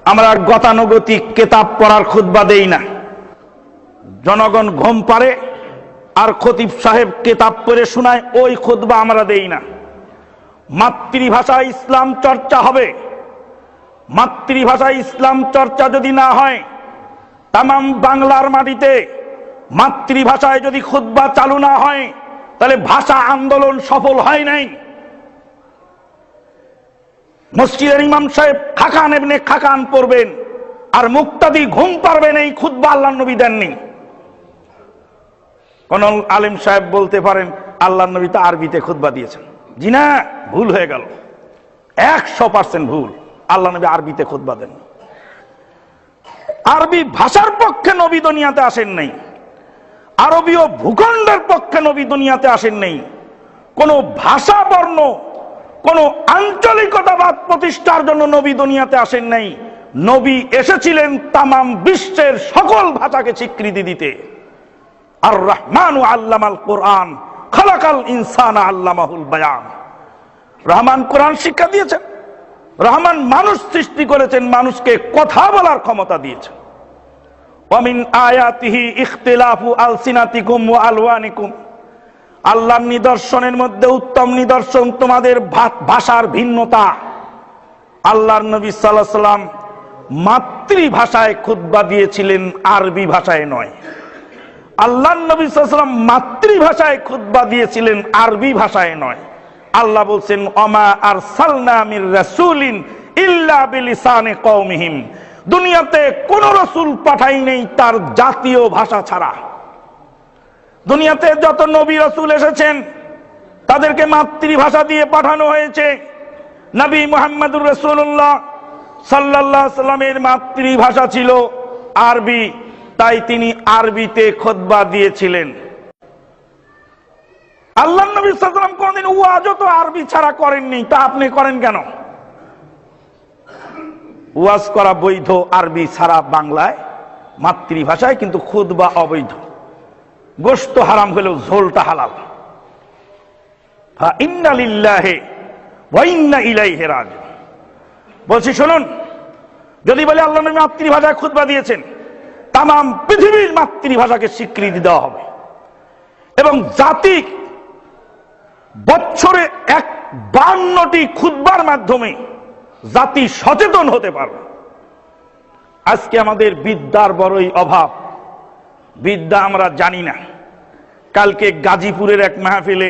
আমরা গতানুগতিক কেতাব পড়ার খুতবা দেই না। জনগণ ঘুম পারে আর খতিব সাহেব কেতাব পড়ে শোনায়, ওই খুতবা আমরা দেই না। মাতৃভাষায় ইসলাম চর্চা হবে। মাতৃভাষায় ইসলাম চর্চা যদি না হয়, তামাম বাংলার মাটিতে মাতৃভাষায় যদি খুতবা চালু না হয়, তাহলে ভাষা আন্দোলন সফল হয় নাই। মসজিদের ইমাম সাহেব খাকান এমনি খাকান পড়বেন আর মুক্তাদি ঘুম পারবেন, এই খুতবা আল্লাহর নবী দেননি। কোন আলেম সাহেব বলতে পারেন আল্লাহর নবী তো আরবিতে খুতবা দিয়েছেন? জি না, ভুল হয়ে গেল, 100% ভুল। আল্লাহ নবী আরবিতে খুতবা দেন। আরবি ভাষার পক্ষে নবী দুনিয়াতে আসেন নাই। আরবীয় ভূখণ্ডের পক্ষে নবী দুনিয়াতে আসেন নাই। কোন ভাষা বর্ণ, কোন আঞ্চলিকতাবাদ প্রতিষ্ঠার জন্য নবী দুনিয়াতে আসেন নাই। নবী এসেছিলেন তামাম বিশ্বের সকল ভাষাকে স্বীকৃতি দিতে। আর রহমানু আল্লামাল কোরআন, খালাকাল ইনসানা আল্লামাহুল বায়ান। রহমান কোরআন শিক্ষা দিয়েছেন। রহমান মানুষ সৃষ্টি করেছেন, মানুষকে কথা বলার ক্ষমতা দিয়েছেন। ওয়ামিন আয়াতিহি ইখতিলাফু আলসিনাতিকুম ওয়া আলওয়ানিকুম। আল্লাহর নিদর্শনের মধ্যে উত্তম নিদর্শন তোমাদের ভাষার ভিন্নতা। আল্লাহর নবী সাল্লাল্লাহু আলাইহি ওয়াসাল্লাম মাতৃভাষায় খুতবা দিয়েছিলেন, আরবি ভাষায় নয়। আল্লাহর নবী সাল্লাল্লাহু আলাইহি ওয়াসাল্লাম মাতৃভাষায় খুতবা দিয়েছিলেন, আরবি ভাষায় নয়। আল্লাহ বলছেন ওমা আরসালনা মির রাসূলিন ইল্লা বিলিসানি কওমিহিম। দুনিয়াতে কোন রাসূল পাঠাই নেই তার জাতীয় ভাষা ছাড়া। দুনিয়াতে যত নবী রাসূল এসেছেন তাদেরকে মাতৃভাষা দিয়ে পাঠানো হয়েছে। নবী মুহাম্মদুর রাসূলুল্লাহ সাল্লাল্লাহু আলাইহি সাল্লামের মাতৃভাষা ছিল আরবি, তাই তিনি আরবিতে খুতবা দিয়েছিলেন। আল্লাহর নবী সাল্লাল্লাহু আলাইহি ওয়াসাল্লাম কোনদিন ওয়াজও তো আরবি ছাড়া করেননি, তা আপনি করেন কেন? ওয়াজ করা বৈধ আরবি ছাড়া বাংলায়, মাতৃভাষায়, কিন্তু খুতবা অবৈধ। গোশত হারাম হলেও ঝোলটা হালাল। ইন্না লিল্লাহি ওয়া ইন্না ইলাইহি রাজিউন। বলছি শুনুন, যদি বলে আল্লাহ নবী মাতৃভাষায় খুতবা দিয়েছেন, তামাম পৃথিবীর মাতৃভাষাকে স্বীকৃতি দেওয়া হবে এবং জাতি বছরে 52টি খুতবার মাধ্যমে জাতি সচেতন হতে পারবে। আজকে আমাদের বিদ্যার বড়ই অভাব। বিদ্যা আমরা জানি না। কালকে গাজীপুরের এক মাহফিলে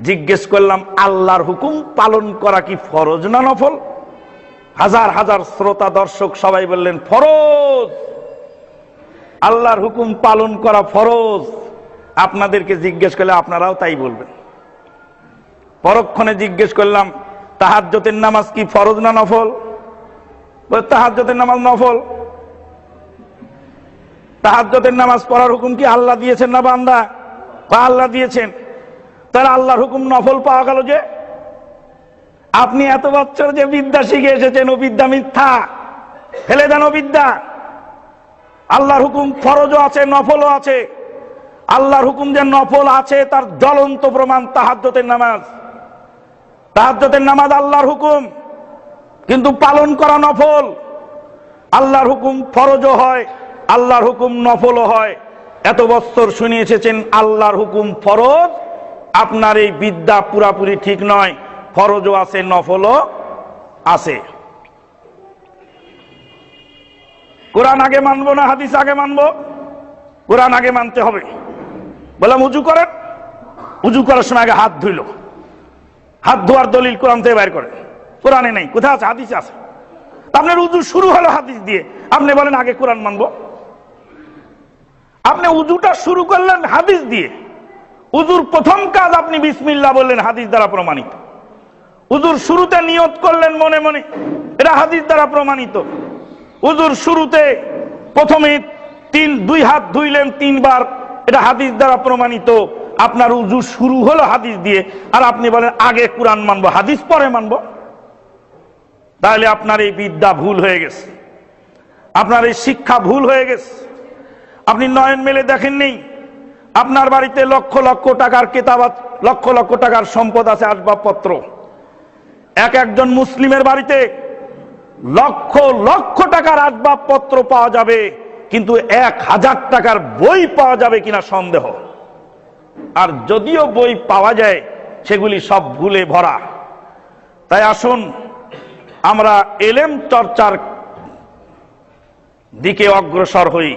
জিজ্ঞেস করলাম, আল্লাহর হুকুম পালন করা কি ফরজ না নফল? হাজার হাজার শ্রোতা দর্শক সবাই বললেন ফরজ। আল্লাহর হুকুম পালন করা ফরজ। আপনাদেরকে জিজ্ঞেস করলে আপনারাও তাই বলবেন। পরক্ষণে জিজ্ঞেস করলাম, তাহাজ্জুদের নামাজ কি ফরজ না নফল? তাহাজ্জুদের নামাজ নফল। তাহাজ্জুদের নামাজ পড়ার হুকুম কি আল্লাহ দিয়েছেন না বান্দা? আল্লাহ দিয়েছেন। তাহলে আল্লাহর হুকুম নফল পাওয়া গেল যে? আপনি এত বছর যে বিদ্যা শিখে এসেছেন, ও বিদ্যা মিথ্যা, ফেলে দেন ও বিদ্যা। আল্লাহর হুকুম ফরজও আছে, নফলও আছে। আল্লাহর হুকুম যে নফল আছে তার জ্বলন্ত প্রমাণ তাহাজ্জুদের নামাজ। তাহাজ্জুদের নামাজ আল্লাহর হুকুম, কিন্তু পালন করা নফল। আল্লাহর হুকুম ফরজও হয়, আল্লাহর হুকুম নফলও হয়। এত বছর শুনে এসেছেন আল্লাহর হুকুম ফরজ, আপনার এই বিদ্যা পুরাপুরি ঠিক নয়। ফরজও আছে, নফলও আছে। কোরআন আগে মানবো না হাদিস আগে মানবো? কোরআন আগে মানতে হবে। বললাম উজু করেন, উজু করার সময় আগে হাত ধুইল। হাত ধোয়ার দলিল কোরআন থেকে বাইর করেন। কোরআনে নেই, কোথায় আছে? হাদিসে আছে। আপনার উজু শুরু হলো হাদিস দিয়ে, আপনি বলেন আগে কোরআন মানবো। আপনি উজুটা শুরু করলেন হাদিস দিয়ে। উজুর প্রথম কাজ আপনি বিসমিল্লাহ বললেন, হাদিস দ্বারা প্রমাণিত। উজুর শুরুতে নিয়ত করলেন মনে মনে, এটা হাদিস দ্বারা প্রমাণিত। উজুর শুরুতে প্রথমে 2 হাত ধুইলেন 3 বার, এটা হাদিস দ্বারা প্রমাণিত। আপনার উজু শুরু হলো হাদিস দিয়ে, আর আপনি বলেন আগে কোরআন মানবো, হাদিস পরে মানবো। তাহলে আপনার এই বিদ্যা ভুল হয়ে গেছে, আপনার এই শিক্ষা ভুল হয়ে গেছে। আপনি নয়ন মেলে দেখেননি, আপনার বাড়িতে লক্ষ লক্ষ টাকার কেতাবাত, লক্ষ লক্ষ টাকার সম্পদ আছে, আসবাবপত্র। একজন মুসলিমের বাড়িতে লক্ষ লক্ষ টাকার আসবাবপত্র পাওয়া যাবে, কিন্তু 1000 টাকার বই পাওয়া যাবে কিনা সন্দেহ। আর যদিও বই পাওয়া যায় সেগুলি সব ভুলে ভরা। তাই আসুন আমরা এলেম চর্চার দিকে অগ্রসর হই।